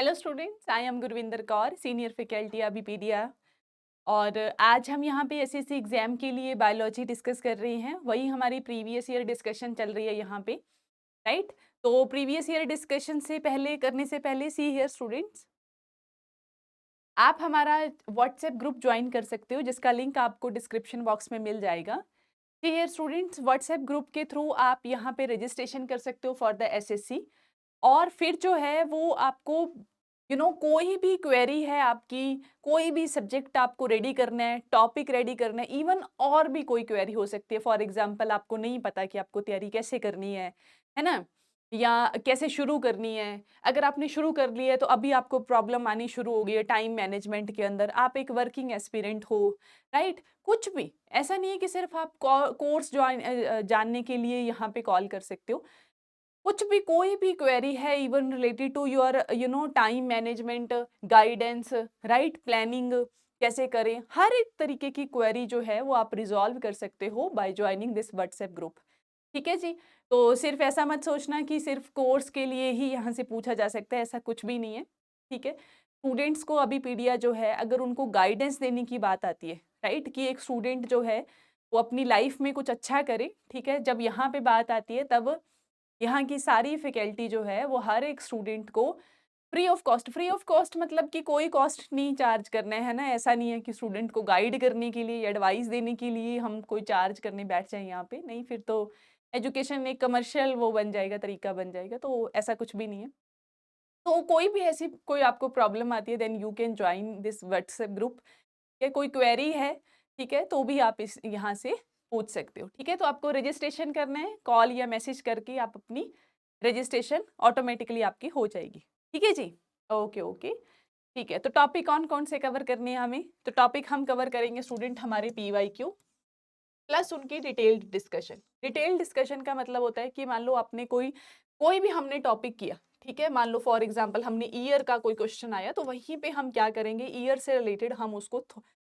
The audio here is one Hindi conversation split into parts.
Hello students, I am Gurvinder Kaur, senior faculty Abipedia. और आज हम यहाँ पे एसएससी एग्जाम के लिए बायोलॉजी डिस्कस कर रहे हैं। वही हमारी प्रीवियस ईयर डिस्कशन चल रही है यहाँ पे, राइट। तो प्रीवियस ईयर डिस्कशन से पहले करने से पहले सी हियर स्टूडेंट्स, आप हमारा व्हाट्सएप ग्रुप ज्वाइन कर सकते हो जिसका लिंक आपको डिस्क्रिप्शन बॉक्स में मिल जाएगा। See here students, WhatsApp group के थ्रू आप यहाँ पे रजिस्ट्रेशन कर सकते हो फॉर द एसएससी। और फिर जो है वो आपको कोई भी क्वेरी है आपकी, कोई भी सब्जेक्ट आपको रेडी करना है, टॉपिक रेडी करना है, इवन और भी कोई क्वेरी हो सकती है। फॉर एग्जांपल आपको नहीं पता कि आपको तैयारी कैसे करनी है ना, या कैसे शुरू करनी है। अगर आपने शुरू कर ली है तो अभी आपको प्रॉब्लम आनी शुरू हो गई है टाइम मैनेजमेंट के अंदर, आप एक वर्किंग एस्पिरेंट हो, राइट। कुछ भी ऐसा नहीं है कि सिर्फ आप कोर्स जानने के लिए यहाँ पे कॉल कर सकते हो। कुछ भी कोई भी क्वेरी है, even related to your time management, guidance, right, planning कैसे करें, हर एक तरीके की क्वेरी जो है वो आप रिजॉल्व कर सकते हो by joining this WhatsApp group. ठीक है जी। तो सिर्फ ऐसा मत सोचना कि सिर्फ कोर्स के लिए ही यहाँ से पूछा जा सकता है, ऐसा कुछ भी नहीं है। ठीक है। स्टूडेंट्स को अभी पीडिया जो है, अगर उनको गाइडेंस देने की बात आती है, राइट, कि एक स्टूडेंट जो है वो अपनी लाइफ में कुछ अच्छा करे, ठीक है, जब यहाँ पे बात आती है तब यहाँ की सारी फैकल्टी जो है वो हर एक स्टूडेंट को फ्री ऑफ कॉस्ट मतलब कि कोई कॉस्ट नहीं चार्ज करना है ना। ऐसा नहीं है कि स्टूडेंट को गाइड करने के लिए, एडवाइस देने के लिए हम कोई चार्ज करने बैठ जाए यहाँ पे, नहीं, फिर तो एजुकेशन एक कमर्शियल वो बन जाएगा, तरीका बन जाएगा। तो ऐसा कुछ भी नहीं है। तो कोई भी ऐसी कोई आपको प्रॉब्लम आती है, then you can join this WhatsApp group. या कोई क्वेरी है, ठीक है, तो भी आप इस यहाँ से पूछ सकते हो। ठीक है। तो आपको रजिस्ट्रेशन करना है, कॉल या मैसेज करके आप अपनी रजिस्ट्रेशन ऑटोमेटिकली आपकी हो जाएगी। ठीक है जी। Okay okay. ठीक है। तो टॉपिक कौन कौन से कवर करने हैं हमें? तो टॉपिक हम कवर करेंगे स्टूडेंट हमारे पीवाईक्यू प्लस उनकी डिटेल्ड डिस्कशन। डिटेल्ड डिस्कशन का मतलब होता है कि मान लो आपने कोई कोई भी हमने टॉपिक किया, ठीक है, मान लो फॉर एग्जांपल हमने ईयर का कोई क्वेश्चन आया, तो वहीं पे हम क्या करेंगे, ईयर से रिलेटेड हम उसको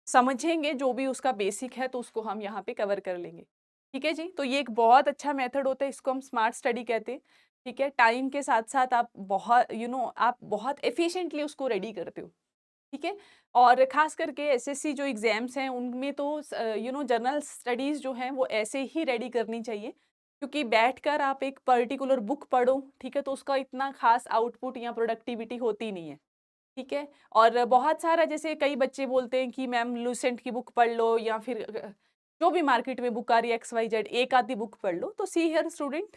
समझेंगे, जो भी उसका बेसिक है तो उसको हम यहाँ पे कवर कर लेंगे। ठीक है जी। तो ये एक बहुत अच्छा मेथड होता है, इसको हम स्मार्ट स्टडी कहते हैं। ठीक है। टाइम के साथ साथ आप बहुत आप बहुत एफिशिएंटली उसको रेडी करते हो। ठीक है। और खास करके एसएससी जो एग्जाम्स हैं उनमें तो जनरल स्टडीज जो हैं वो ऐसे ही रेडी करनी चाहिए, क्योंकि बैठकर आप एक पर्टिकुलर बुक पढ़ो, ठीक है, तो उसका इतना खास आउटपुट या प्रोडक्टिविटी होती नहीं है। ठीक है। और बहुत सारा, जैसे कई बच्चे बोलते हैं कि मैम लूसेंट की बुक पढ़ लो, या फिर जो भी मार्केट में बुक आ रही है XYZ, एक आधी बुक पढ़ लो। तो सी हियर स्टूडेंट,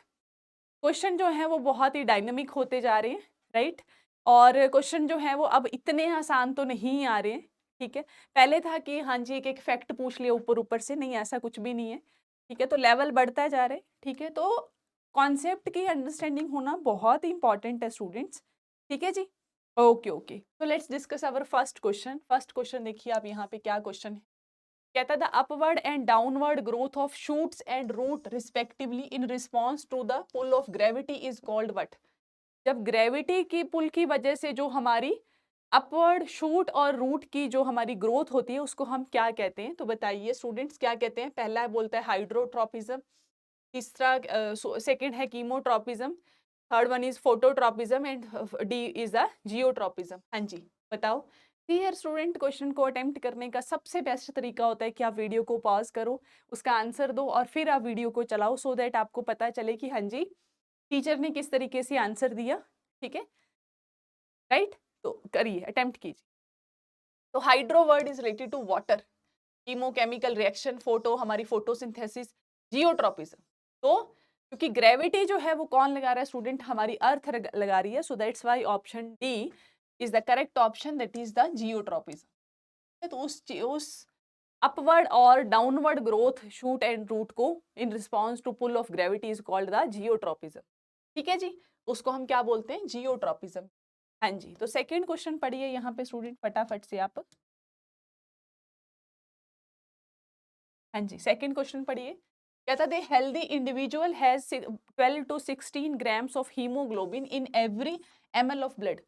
क्वेश्चन जो है वो बहुत ही डायनामिक होते जा रहे हैं, राइट। और क्वेश्चन जो है वो अब इतने आसान तो नहीं आ रहे हैं। ठीक है। पहले था कि हाँ जी एक एक फैक्ट पूछ लिया ऊपर ऊपर से, नहीं, ऐसा कुछ भी नहीं है। ठीक है। तो लेवल बढ़ता जा रहा है। ठीक है। तो कॉन्सेप्ट की अंडरस्टैंडिंग होना बहुत ही इंपॉर्टेंट है स्टूडेंट्स। ठीक है जी। Okay okay. तो let's discuss our first question. First question देखिए आप यहाँ पे क्या क्वेश्चन है। कहता था upward and downward growth of shoots and root respectively in response to the pull of gravity is called what. जब ग्रेविटी की पुल की वजह से जो हमारी अपवर्ड शूट और रूट की जो हमारी ग्रोथ होती है उसको हम क्या कहते हैं? तो बताइए स्टूडेंट्स क्या कहते हैं। पहला बोलता है हाइड्रोट्रोपिज्म, तीसरा सेकंड है chemotropism, third one is phototropism and D is the geotropism. हाँ जी, बताओ। हियर स्टूडेंट, क्वेश्चन को अटेम्प्ट करने का सबसे बेस्ट तरीका होता है कि आप वीडियो को पॉज करो, उसका आंसर दो और फिर आप वीडियो को चलाओ, सो दैट आपको पता चले कि हाँ जी टीचर ने किस तरीके से आंसर दिया। ठीक है, राइट। तो करिए, अटेम्प्ट कीजिए। तो hydro word is related to water, chemo chemical reaction, photo हमारी फोटोसिंथेसिस, जियोट्रोपिज्म। तो क्योंकि ग्रेविटी जो है वो कौन लगा रहा है स्टूडेंट, हमारी अर्थ लगा रही है, so that's why option D is the correct option, that is the geotropism. तो उस अपवर्ड और downward growth shoot and root को in response to pull of gravity is called the geotropism. ठीक है जी। उसको हम क्या बोलते हैं? जियोट्रोपिज्म। हाँ जी। तो सेकंड क्वेश्चन पढ़िए यहाँ पे स्टूडेंट फटाफट से आप। हाँ जी, सेकंड क्वेश्चन पढ़िए। कहता है healthy individual has 12 to 16 grams of haemoglobin in every ml of blood.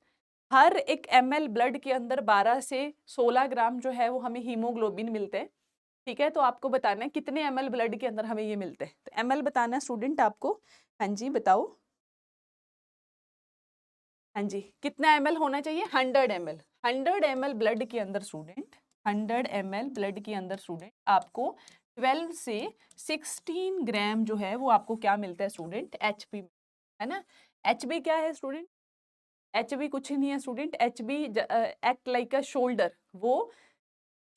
हर एक ml ब्लड के अंदर 12 से 16 ग्राम जो है वो हमें हीमोग्लोबिन मिलते हैं। ठीक है। तो आपको बताना है कितने ml ब्लड के अंदर हमें ये मिलते हैं। तो ml बताना है स्टूडेंट आपको। हाँ जी, बताओ। हाँ जी, कितना ml होना चाहिए? 100 ml। 100 ml ब्लड के अंदर स्टूडेंट, 100 ml ब्लड के अंदर स्टूडेंट आपको 12 से 16 ग्राम जो है वो आपको क्या मिलता है स्टूडेंट? एचपी, है ना। एचबी क्या है स्टूडेंट? एचबी कुछ ही नहीं है स्टूडेंट, एचबी एक्ट लाइक अ शोल्डर। वो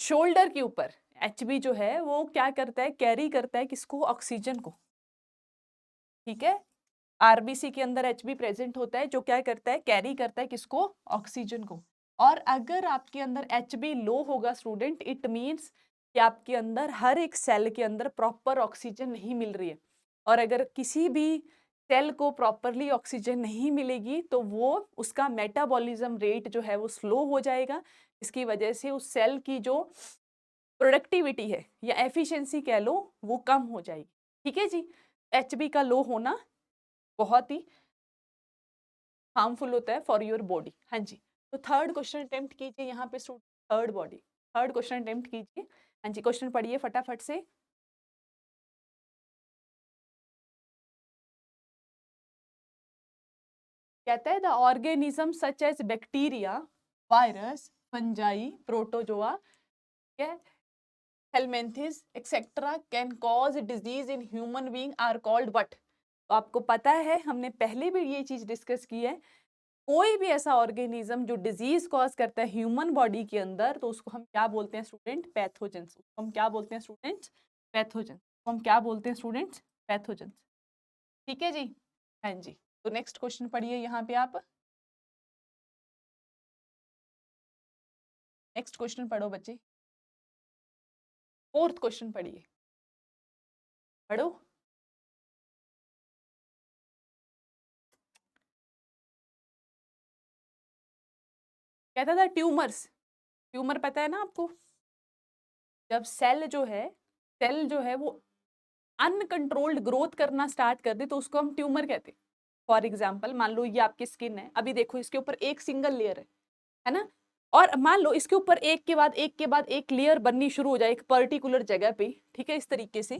शोल्डर के ऊपर एचबी जो है वो क्या करता है? कैरी करता है किसको? ऑक्सीजन को, ठीक है। आरबीसी के अंदर एचबी प्रेजेंट होता है जो क्या करता है? कैरी करता है किसको? ऑक्सीजन को। और अगर आपके अंदर एचबी लो होगा स्टूडेंट, इट मीन्स कि आपके अंदर हर एक सेल के अंदर प्रॉपर ऑक्सीजन नहीं मिल रही है। और अगर किसी भी सेल को प्रॉपरली ऑक्सीजन नहीं मिलेगी तो वो उसका मेटाबॉलिज्म रेट जो है वो स्लो हो जाएगा। इसकी वजह से उस सेल की जो प्रोडक्टिविटी है या एफिशिएंसी कह लो वो कम हो जाएगी, ठीक है जी। एचबी का लो होना बहुत ही हार्मफुल होता है फॉर योर बॉडी। हाँ जी, तो थर्ड क्वेश्चन अटेम्प्ट कीजिए यहाँ पे स्टूडेंट, थर्ड क्वेश्चन अटेम्प्ट कीजिए। हाँ जी, क्वेश्चन पढ़िए फटाफट से। कहता है the organism such as bacteria, virus, fungi, protozoa, helminthes etcetera can cause disease in human being are called what? तो आपको पता है हमने पहले भी ये चीज डिस्कस की है, कोई भी ऐसा ऑर्गेनिज्म जो डिजीज कॉज करता है ह्यूमन बॉडी के अंदर तो उसको हम क्या बोलते हैं स्टूडेंट? पैथोजेंस। उसको हम क्या बोलते हैं स्टूडेंट? पैथोजेंस। हम क्या बोलते हैं स्टूडेंट? पैथोजेंस, ठीक है जी। हाँ जी, तो नेक्स्ट क्वेश्चन पढ़िए यहाँ पे आप। नेक्स्ट क्वेश्चन पढ़ो बच्चे, फोर्थ क्वेश्चन पढ़िए, पढ़ो। कहता था ट्यूमर्स, ट्यूमर पता है ना आपको? जब सेल जो है वो अनकंट्रोल्ड ग्रोथ करना स्टार्ट कर दे तो उसको हम ट्यूमर कहते हैं। फॉर एग्जाम्पल मान लो ये आपकी स्किन है, अभी देखो इसके ऊपर एक सिंगल लेयर है ना, और मान लो इसके ऊपर एक के बाद एक के बाद एक लेयर बननी शुरू हो जाए एक पर्टिकुलर जगह पे, ठीक है। इस तरीके से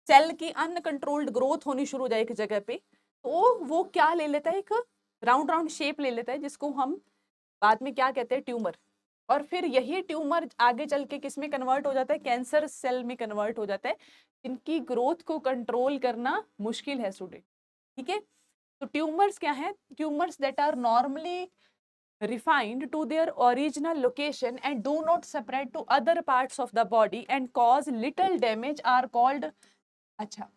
सेल की अनकंट्रोल्ड ग्रोथ होनी शुरू हो जाए एक जगह पे, तो वो क्या ले लेता है? एक राउंड राउंड शेप ले लेता है जिसको हम बाद में क्या कहते हैं? ट्यूमर। और फिर यही ट्यूमर आगे चल के किस में कन्वर्ट हो जाता है? कैंसर सेल में कन्वर्ट हो जाता है। इनकी ग्रोथ को कंट्रोल करना मुश्किल है स्टूडेंट, ठीक है। तो ट्यूमर्स क्या है? Tumours that are normally refined to their original location and do not separate to other parts of the body and cause little damage are called, अच्छा,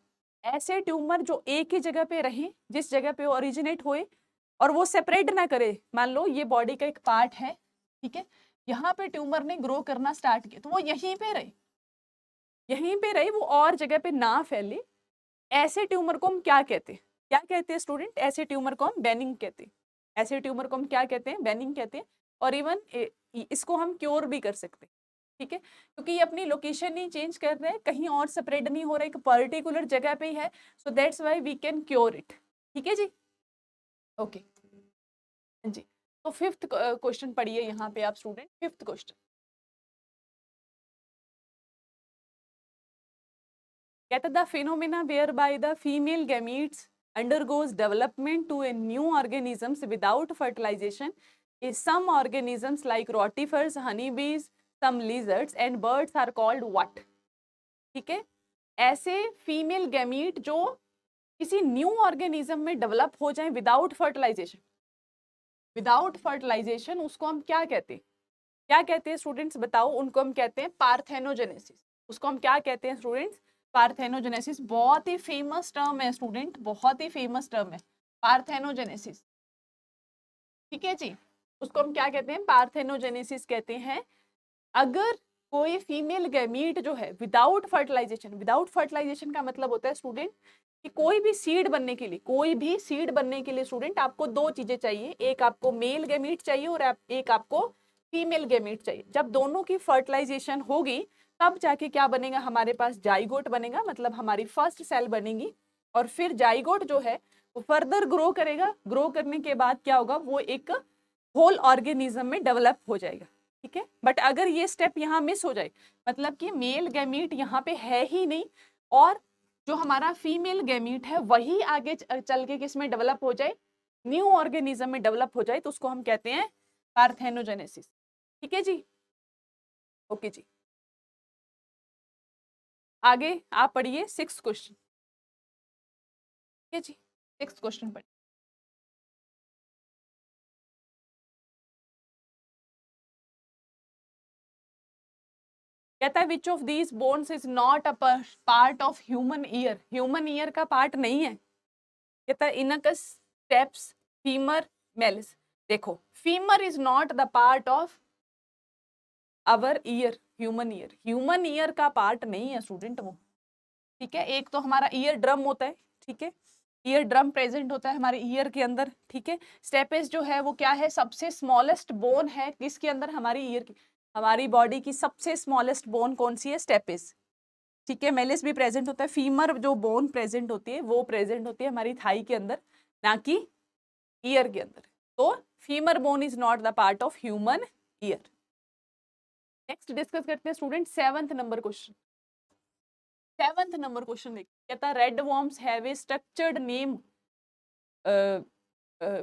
ऐसे ट्यूमर जो एक ही जगह पे रहे, जिस जगह पे ओरिजिनेट हुए और वो सेपरेट ना करे। मान लो ये बॉडी का एक पार्ट है, ठीक है, यहाँ पे ट्यूमर ने ग्रो करना स्टार्ट किया तो वो यहीं पे रहे, यहीं पे रहे, वो और जगह पे ना फैले। ऐसे ट्यूमर को हम क्या कहते हैं? क्या कहते हैं स्टूडेंट? ऐसे ट्यूमर को हम बेनिंग कहते हैं। ऐसे ट्यूमर को हम क्या कहते हैं? बेनिंग कहते हैं। और इवन इसको हम क्योर भी कर सकते हैं, ठीक है, क्योंकि ये अपनी लोकेशन नहीं चेंज कर रहे हैं, कहीं और स्प्रेड नहीं हो रहा है, एक पर्टिकुलर जगह पे ही है, so that's why we can cure it, ठीक है जी। ओके जी, तो फिफ्थ क्वेश्चन पढ़िए यहाँ पे आप स्टूडेंट, फिफ्थ क्वेश्चन। कहता the phenomena where by the female gametes undergoes development to a new organisms without fertilization is some organisms like rotifers, honeybees, some lizards and birds are called what? ठीक है, ऐसे फीमेल गैमीट जो किसी न्यू ऑर्गेनिज्म में डेवलप हो जाए विदाउट फर्टिलाइजेशन, विदाउट फर्टिलाइजेशन उसको हम क्या कहते हैं? क्या कहते हैं स्टूडेंट्स बताओ? उनको हम कहते हैं पार्थेनोजेनेसिस। उसको हम क्या कहते हैं स्टूडेंट्स? पार्थेनोजेनेसिस। बहुत ही फेमस टर्म है स्टूडेंट, बहुत ही फेमस टर्म है पार्थेनोजेनेसिस, ठीक है जी। उसको हम क्या कहते हैं? पार्थेनोजेनेसिस कहते हैं। अगर कोई फीमेल गैमीट जो है विदाउट फर्टिलाइजेशन, विदाउट फर्टिलाइजेशन का मतलब होता है स्टूडेंट कि कोई भी सीड बनने के लिए, कोई भी सीड बनने के लिए स्टूडेंट आपको दो चीजें चाहिए, एक आपको मेल गैमीट चाहिए और एक आपको फीमेल गैमीट चाहिए। जब दोनों की फर्टिलाइजेशन होगी तब जाके क्या बनेगा? हमारे पास जाइगोट बनेगा, मतलब हमारी फर्स्ट सेल बनेगी। और फिर जाइगोट जो है वो फर्दर ग्रो करेगा, ग्रो करने के बाद क्या होगा? वो एक होल ऑर्गेनिज्म में डेवलप हो जाएगा, ठीक है। बट अगर ये स्टेप यहाँ मिस हो जाए, मतलब कि मेल गैमीट यहाँ पे है ही नहीं और जो हमारा फीमेल गैमीट है वही आगे चल के किस में डेवलप हो जाए? न्यू ऑर्गेनिज्म में डेवलप हो जाए तो उसको हम कहते हैं पार्थेनोजेनेसिस। ठीक है जी, ओके जी। आगे आप पढ़िए 6 क्वेश्चन। ठीक है जी, 6 क्वेश्चन पढ़िए। कहता है which of these bones is not a part of human year. Human ear का पार्ट नहीं है। कहता है इनकस, स्टेप्स, फीमर, मेलिस। देखो, femur is not the part of our year, human ear. Human ear का पार्ट नहीं है स्टूडेंट वो। ठीक है, एक तो हमारा ईयर ड्रम होता है। ठीक है, ईयर ड्रम प्रेजेंट होता है हमारे ईयर के अंदर। ठीक है, स्टेपेस जो है वो क्या है, सबसे स्मॉलेस्ट बोन है किसके अंदर, हमारी ईयर की, हमारी बॉडी की सबसे स्मॉलेस्ट बोन कौन सी है, स्टेपेस। ठीक है, मेलिस भी प्रेजेंट होता है। फीमर जो बोन प्रेजेंट होती है वो प्रेजेंट होती है हमारी थाई के अंदर, ना कि ईयर के अंदर। तो femur bone is not the part of human ear. Next discuss करते हैं student 7th number question. 7th number question देखिए, कहता है red worms have a structured name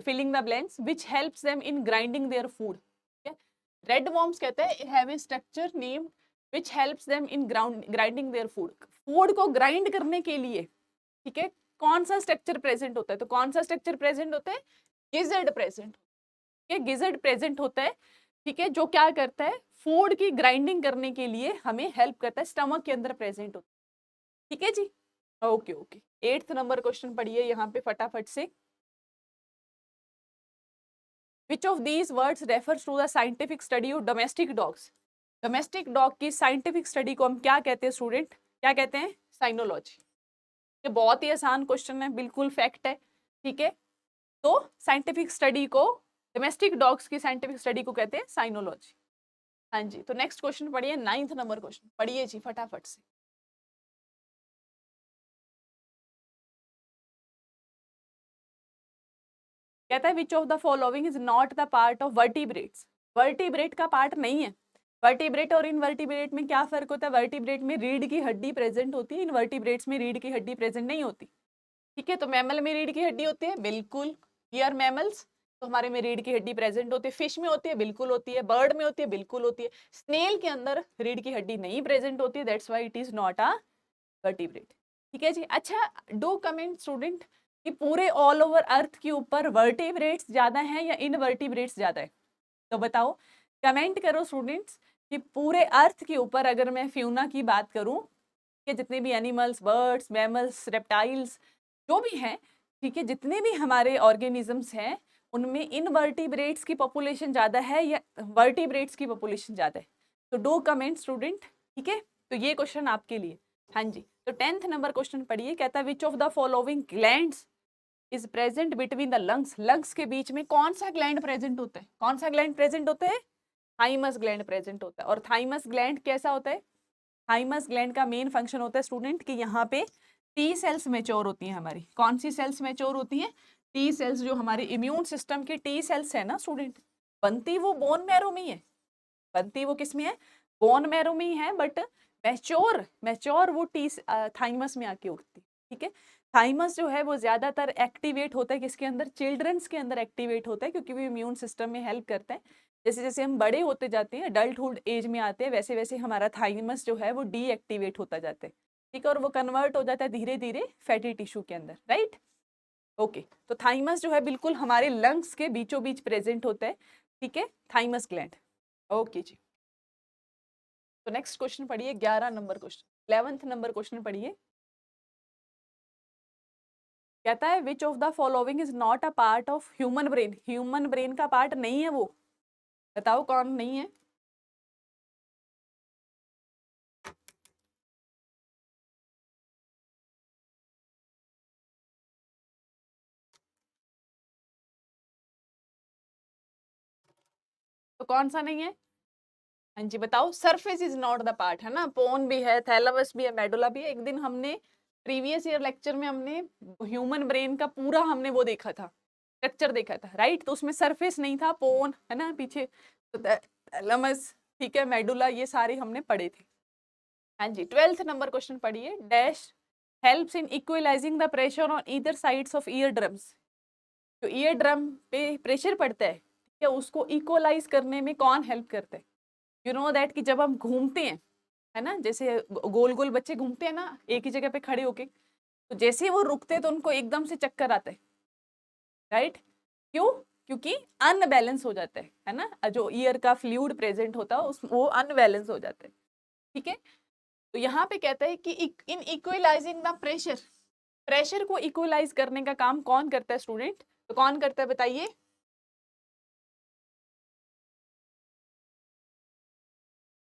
filling the blanks which helps them in grinding their food. Red worms कहते हैं have a structure name which helps them in grinding their food. Food को ग्राइंड करने के लिए, ठीक है, कौन सा स्ट्रक्चर प्रेजेंट होता है, तो कौन सा स्ट्रक्चर प्रेजेंट होता है, गिजर्ड प्रेजेंट। ठीक है, गिजर्ड प्रेजेंट होता है। ठीक है, जो क्या करता है, फूड की ग्राइंडिंग करने के लिए हमें हेल्प करता है, स्टमक के अंदर प्रेजेंट होता है। ठीक है जी, okay okay. 8th number question पढ़िए यहाँ पे फटाफट से। Which of these words refers to the scientific study of domestic dogs? Domestic dog की साइंटिफिक स्टडी को हम क्या कहते हैं स्टूडेंट, क्या कहते हैं, साइनोलॉजी। ये बहुत ही आसान क्वेश्चन है, बिल्कुल फैक्ट है। ठीक है, तो साइंटिफिक स्टडी को, डोमेस्टिक डॉग्स की साइंटिफिक स्टडी को कहते हैं साइनोलॉजी। हाँ जी, तो नेक्स्ट क्वेश्चन पढ़िए, 9th नंबर क्वेश्चन पढ़िए जी फटाफट से। कहता है which of the following is not the part of vertebrates. Vertebrate का पार्ट नहीं है। वर्टिब्रेट और इनवर्टिब्रेट में क्या फर्क होता है, वर्टिब्रेट में रीढ़ की हड्डी प्रेजेंट होती है, इनवर्टिब्रेट्स में रीढ़ की हड्डी प्रेजेंट नहीं होती। ठीक है, तो मैमल में रीढ़ की हड्डी होती है, बिल्कुल। हियर मैमल्स, तो हमारे में रीढ़ की हड्डी प्रेजेंट होती है। फिश में होती है, बिल्कुल होती है। बर्ड में होती है, बिल्कुल होती है। स्नेल के अंदर रीढ़ की हड्डी नहीं प्रेजेंट होती है, that's why it is not a vertebrate. ठीक है जी, अच्छा डू कमेंट स्टूडेंट कि पूरे ऑल ओवर अर्थ के ऊपर वर्टिब्रेट्स ज्यादा हैं या इनवर्टिब्रेट्स ज्यादा है, तो बताओ, कमेंट करो स्टूडेंट्स कि पूरे अर्थ के ऊपर अगर मैं फ्यूना की बात करूं कि जितने भी एनिमल्स, बर्ड्स, मैमल्स, रेप्टाइल्स जो भी हैं, ठीक है, जितने भी हमारे ऑर्गेनिजम्स हैं उनमें इनवर्टिब्रेट्स की पॉपुलेशन ज्यादा है या वर्टिब्रेट्स की पॉपुलेशन ज्यादा है, तो डू कमेंट स्टूडेंट। ठीक है, तो ये क्वेश्चन आपके लिए। हाँ जी, तो 10th नंबर क्वेश्चन पढ़िए। कहता है which of the following glands is present between the lungs. Lungs के बीच में कौन सा ग्लैंड प्रेजेंट होता है, कौन सा ग्लैंड प्रेजेंट होता है, थाइमस ग्लैंड प्रेजेंट होता है। और थाइमस ग्लैंड कैसा होता है, थाइमस ग्लैंड का मेन फंक्शन होता है स्टूडेंट कि यहाँ पे टी सेल्स मैच्योर होती हैं हमारी। कौन सी सेल्स मैच्योर होती हैं, टी सेल्स, जो हमारे इम्यून सिस्टम की टी सेल्स है ना स्टूडेंट, बनती वो बोन मैरो में ही है, बनती वो किस में है, बोन मैरो में ही है, बट मैच्योर मैच्योर वो टी थाइमस में आके उठती। ठीक है, थाइमस जो है वो ज्यादातर एक्टिवेट होता है किसके अंदर, चिल्ड्रंस के अंदर एक्टिवेट होता है, क्योंकि वो इम्यून सिस्टम में हेल्प करता है। जैसे जैसे हम बड़े होते जाते हैं, अडल्टहुड एज में आते हैं, वैसे वैसे हमारा थाइमस जो है वो डीएक्टिवेट होता जाता है। ठीक है, और वो कन्वर्ट हो जाता है धीरे धीरे फैटी टिश्यू के अंदर, राइट। ओके, तो थाइमस जो है बिल्कुल हमारे लंग्स के बीचों बीच प्रेजेंट होता है। ठीक है, थाइमस ग्लैंड। ओके जी, तो नेक्स्ट क्वेश्चन पढ़िए, 11 number question, 11th number question पढ़िए। कहता है which of the following is not a part of human brain. Human brain का पार्ट नहीं है वो, बताओ कौन नहीं है। तो कौन सा नहीं है, हाँ जी बताओ। Surface is not the part, है ना, पोन भी है, थैलेमस भी है, मेडुला भी है। एक दिन हमने प्रीवियस ईयर लेक्चर में हमने ह्यूमन ब्रेन का पूरा हमने वो देखा था, स्ट्रक्चर देखा था, राइट। तो उसमें सरफेस नहीं था, पोन है ना पीछे, तो थैलेमस, ठीक है, मेडुला, ये सारे हमने पढ़े थे। हाँ जी, 12th नंबर क्वेश्चन पढ़िए। Dash helps in equalising the pressure on either sides of year drums. जो ईयर ड्रम पे प्रेशर पड़ता है, क्या उसको इक्वलाइज करने में कौन हेल्प करता है? यू नो दैट कि जब हम घूमते हैं, है ना, जैसे गोल गोल बच्चे घूमते हैं ना एक ही जगह पे खड़े होके, तो जैसे ही वो रुकते हैं तो उनको एकदम से चक्कर आता है, राइट? क्यों? क्योंकि अनबैलेंस हो जाता है ना, जो ईयर का फ्लूइड प्रेजेंट होता है उस वो अनबैलेंस हो जाता है, ठीक है? तो यहाँ पे कहता है कि इन इक्वलाइजिंग द प्रेशर, प्रेशर को इक्वलाइज करने का काम कौन करता है स्टूडेंट? तो कौन करता है बताइए?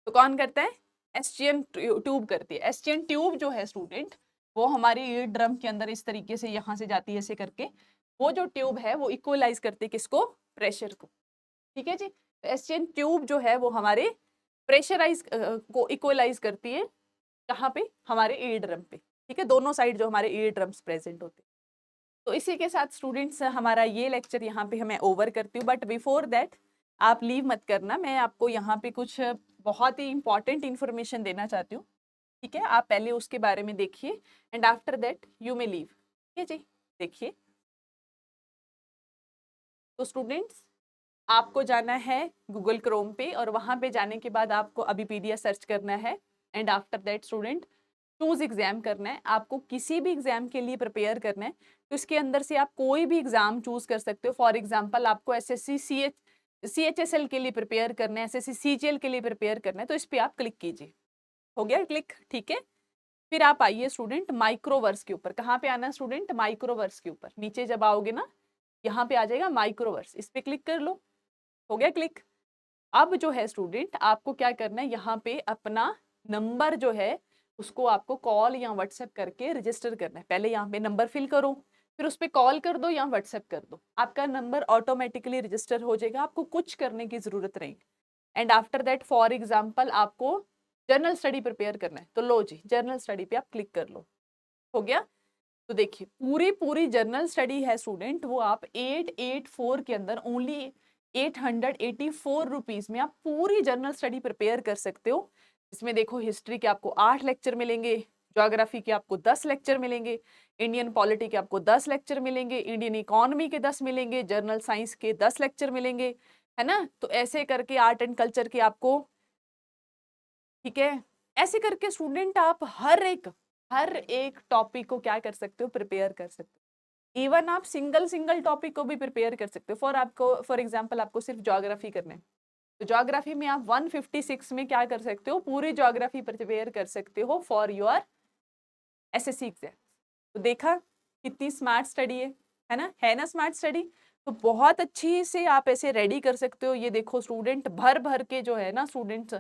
तो कौन करता है? एस्टियन ट्यूब करती है। एस्टियन ट्यूब जो है स्टूडेंट, वो हमारे ईयर ड्रम के अंदर इस तरीके से यहाँ से जाती है ऐसे करके, वो जो ट्यूब है वो इक्वलाइज करती है किसको? प्रेशर को, ठीक है जी। एस्टियन ट्यूब जो है वो हमारे प्रेशराइज को इक्वलाइज करती है, कहाँ पे? हमारे ईयर ड्रम पे, ठीक है, दोनों साइड जो हमारे ईयर ड्रम्स प्रेजेंट होते हैं। तो इसी के साथ स्टूडेंट्स हमारा ये लेक्चर यहाँ पे मैं ओवर करती हूँ, बट बिफोर दैट आप लीव मत करना, मैं आपको यहाँ पे कुछ बहुत ही इंपॉर्टेंट इन्फॉर्मेशन देना चाहती हूँ, ठीक है? आप पहले उसके बारे में देखिए and after that you may leave, ठीक है जी? देखिए, तो स्टूडेंट्स आपको जाना है गूगल क्रोम पे और वहाँ पे जाने के बाद आपको अबीपीडिया सर्च करना है and after that student choose exam करना है। आपको किसी भी एग्जाम के लिए प्रिपेयर करना है तो इसके अंदर से आप कोई भी एग्जाम चूज कर सकते हो। फॉर एग्जांपल आपको एसएससी सीएचएसएल के लिए प्रिपेयर करना है, एसएससी सीजीएल के लिए प्रिपेयर करना है, तो इस पे आप क्लिक कीजिए। हो गया क्लिक, ठीक है? फिर आप आइए स्टूडेंट माइक्रोवर्स के ऊपर। कहाँ पे आना है स्टूडेंट? माइक्रोवर्स के ऊपर। नीचे जब आओगे ना, यहाँ पे आ जाएगा माइक्रोवर्स, इस पे क्लिक कर लो। हो गया क्लिक। अब जो है स्टूडेंट आपको क्या करना है, यहाँ पे अपना नंबर जो है उसको आपको कॉल या व्हाट्सएप करके रजिस्टर करना है। पहले यहाँ पे नंबर फिल करो, फिर उस पर कॉल कर दो या व्हाट्सएप कर दो, आपका नंबर ऑटोमेटिकली रजिस्टर हो जाएगा, आपको कुछ करने की जरूरत नहीं। And after that for example आपको जर्नल स्टडी प्रिपेयर करना है, तो लो जी जर्नल स्टडी पे आप क्लिक कर लो। हो गया? तो देखिए पूरी पूरी जर्नल स्टडी है स्टूडेंट, वो आप 884 के अंदर ओनली 884 रुपीज में आप पूरी जर्नल स्टडी प्रिपेयर कर सकते हो। इसमें देखो हिस्ट्री के आपको 8 लेक्चर मिलेंगे, ज्योग्राफी के आपको 10 लेक्चर मिलेंगे, इंडियन पॉलिटी के आपको 10 लेक्चर मिलेंगे, इंडियन इकोनॉमी के 10 मिलेंगे, जर्नल साइंस के 10 लेक्चर मिलेंगे, है ना? तो ऐसे करके आर्ट एंड कल्चर के आपको, ठीक है, ऐसे करके स्टूडेंट आप हर एक टॉपिक को क्या कर सकते हो? प्रिपेयर कर सकते हो। इवन आप सिंगल सिंगल टॉपिक को भी प्रिपेयर कर सकते हो। फॉर एग्जांपल आपको सिर्फ ज्योग्राफी करना है, तो ज्योग्राफी में आप 156 में क्या कर सकते हो? पूरी ज्योग्राफी प्रिपेयर कर सकते हो फॉर योर एसएससी एग्जाम। तो देखा कितनी स्मार्ट स्टडी है ना? है ना स्मार्ट स्टडी? तो बहुत अच्छी से आप ऐसे रेडी कर सकते हो। ये देखो स्टूडेंट भर भर के जो है ना स्टूडेंट्स,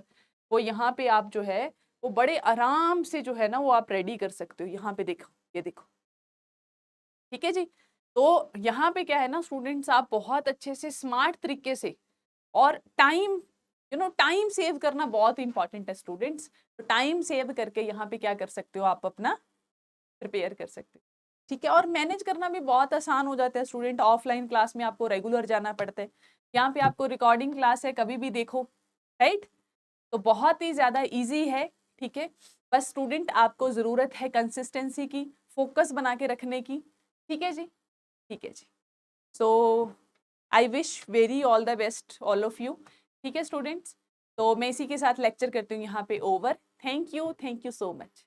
वो यहाँ पे आप जो है वो बड़े आराम से जो है ना वो आप रेडी कर सकते हो। यहाँ पे देखो, ये देखो, ठीक है जी। तो यहाँ पे क्या है ना स्टूडेंट्स, आप बहुत अच्छे से स्मार्ट तरीके से, और टाइम टाइम सेव करना बहुत इंपॉर्टेंट है स्टूडेंट्स। तो टाइम सेव करके यहाँ पे क्या कर सकते हो? आप अपना प्रिपेयर कर सकते हो, ठीक है? और मैनेज करना भी बहुत आसान हो जाता है स्टूडेंट। ऑफलाइन क्लास में आपको रेगुलर जाना पड़ता है, यहाँ पे आपको रिकॉर्डिंग क्लास है, कभी भी देखो, राइट? तो बहुत ही ज्यादा इजी है, ठीक है? बस स्टूडेंट आपको जरूरत है कंसिस्टेंसी की, फोकस बना के रखने की, ठीक है जी? ठीक है जी। So I wish very all the best all of you, ठीक है स्टूडेंट्स? तो मैं इसी के साथ लेक्चर करती हूँ यहाँ पे over. Thank you so much.